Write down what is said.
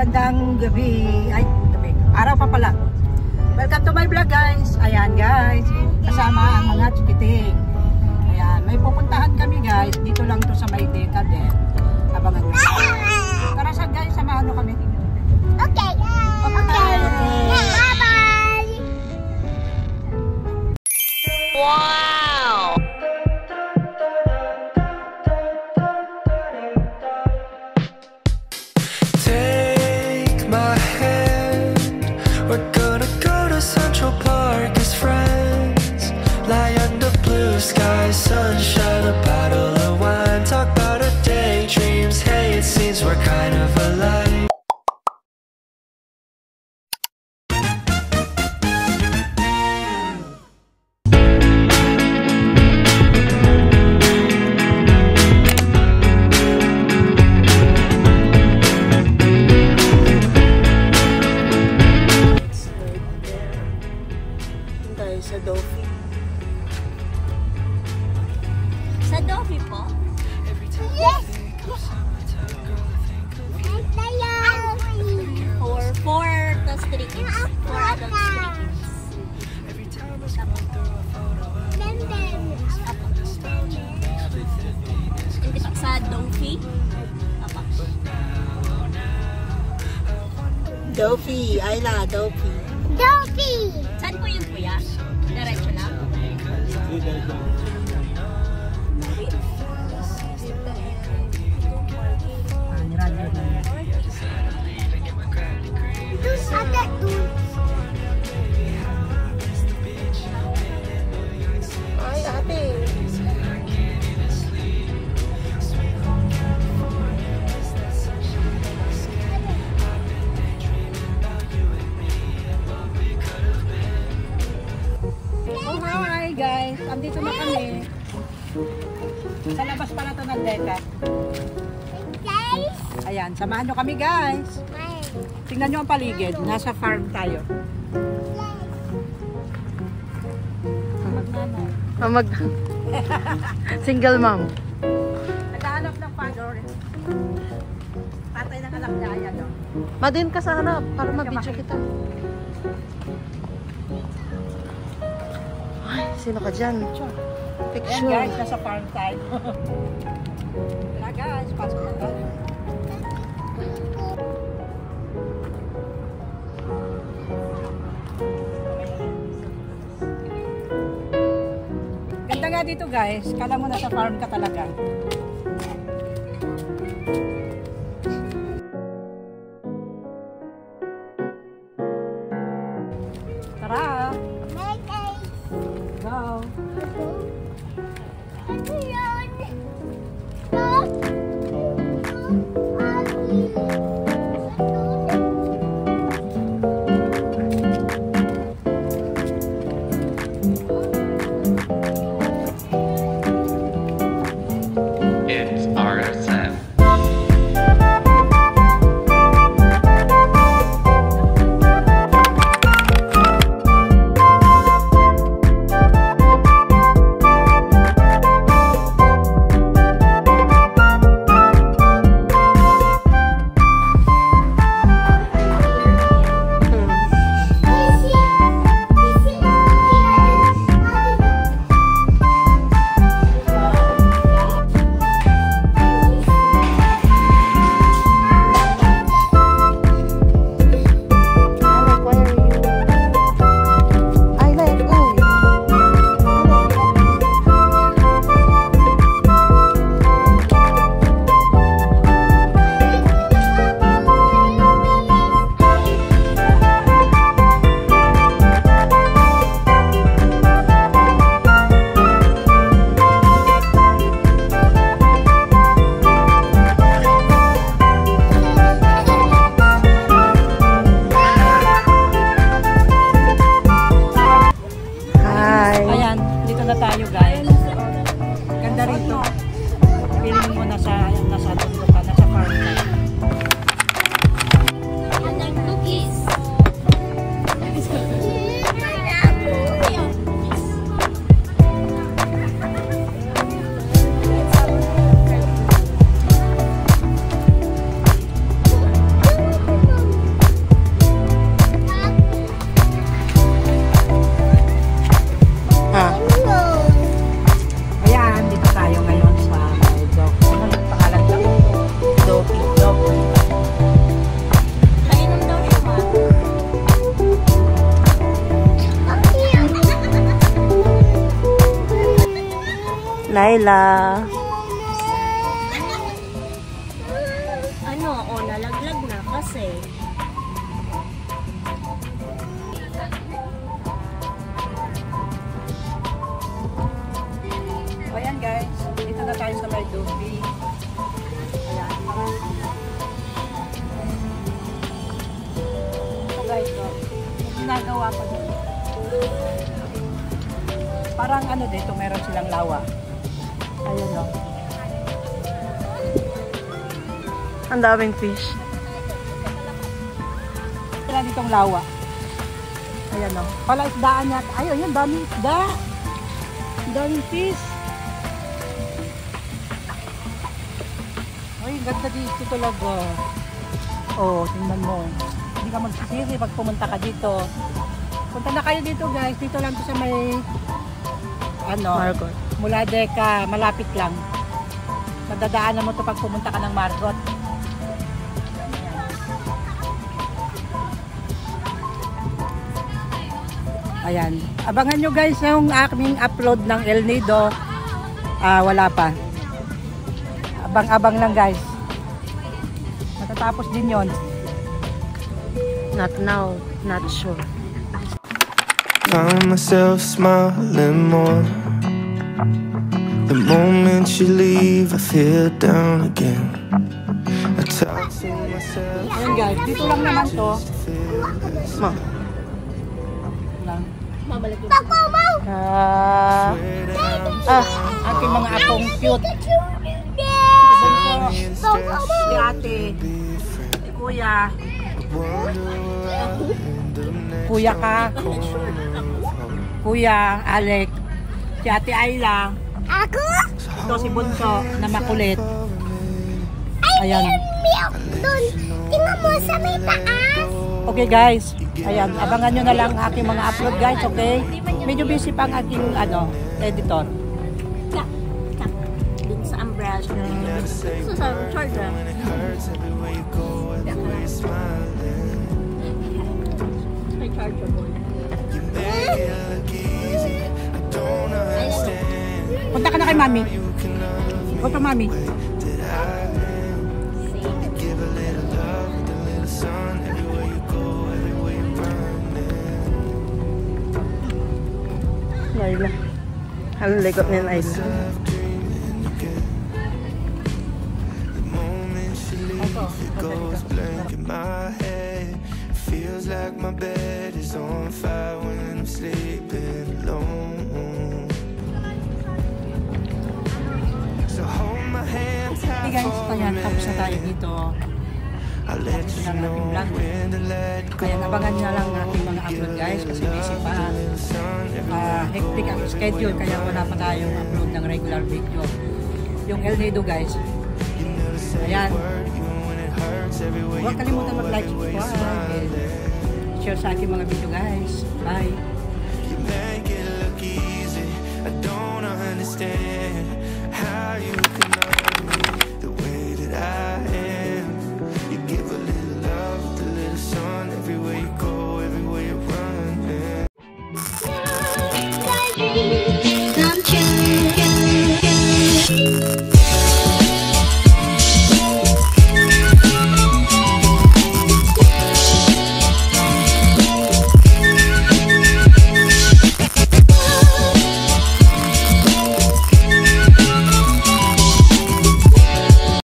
Magandang gabi. Ay, gabi. Araw pa pala. Welcome to my vlog, guys. Ayan, guys. Kasama ang mga chikiting. Ayan, may pupuntahan kami, guys. Dito lang to sa may Decadent. Abangan nyo. Tara sa guys, samahan nyo kami. Okay. Okay. Bye-bye. Wow! Take my hand. We're gonna go to Central Park as friends. Lie under blue skies, sunshine, a bottle of wine. Talk about our daydreams. Hey, it seems we're kind of alike. Sa Dofi. Sa Dofi po? Yes! Four plus 3 kids. 4 adults, 3 kids. Hindi pa sa Dofi? Apa? Dofi. Ayla, Dofi. Dofi! Saan po yun, kuya? Diretso lang? Ay, ate. Oh, hi guys. Andito na kami. Sa labas pala ito ng Deca. Ayan, samahan nyo kami guys. Tingnan nyo ang paligid. Nasa farm tayo. Single mom. Naghahanap ng father. Tatay ng anak niya. Ayan o. Madin ka sa harap para mabidyo kita. Ay, sino ka dyan? Ayan Picture. guys, nasa farm tayo. Tara guys, pasok na tayo. Ganda nga dito guys, kala mo nasa farm ka talaga. Tara! Go! sila. Ano, nalaglag na kasi. O ayan guys, dito na tayo sa may Dupi. Ayan. Ito guys, yung ginagawa ko doon. Parang ano dito, meron silang lawa. Ayun o. Ang daming fish. Sila ditong lawa. Ayan o. Pala isdaan niya. Ayun, yun, daming isda. Daming fish. Ay, ganda dito talaga. Oh, tingnan mo. Hindi ka magsisisi pag pumunta ka dito. Punta na kayo dito guys. Dito lang to sa may Margot. mula Deka, malapit lang. Madadaanan mo to pag pumunta ka ng Margot. Ayan. Abangan nyo guys yung aming upload ng El Nido. Wala pa. Abang-abang lang guys. Matatapos din yon. Not now, not sure. Found myself smiling more. The moment you leave, I feel down again. I talk to myself. Ayan guys, dito lang naman to. Ma. Lang. Mabalik yun. Aking mga apong cute. Si ate, si kuya. Kuya ka. Kuya, Alec. Si ate Ayla. Ako? Ito si Bunso na makulit. Ayan. Doon. Tingnan mo sa may taas. Okay guys. Ayan, abangan nyo na lang aking mga upload guys, okay? Medyo busy pa ang aking editor. Doon sa umbrella. So, sa charger. May charger po. Punta ka na kay mami. Punta mami. Naila. Ang likot niya Naila. Goes blank in my head. Feels like my bed is on fire when I'm sleeping alone. So hold my hand Okay tight guys, for a ayan, tapos na tayo minute. dito. I'll let Tapos you na know natin vlog. when to let go. Ayan, abangan nyo na lang aking mga upload guys kasi busy pa. Hectic ang schedule kaya wala pa tayong upload ng regular video. Yung El Nido guys. Ayan. Huwag kalimutan mag-like, subscribe, and share sa aking mga video guys. Bye! You make it look easy. I don't understand how you can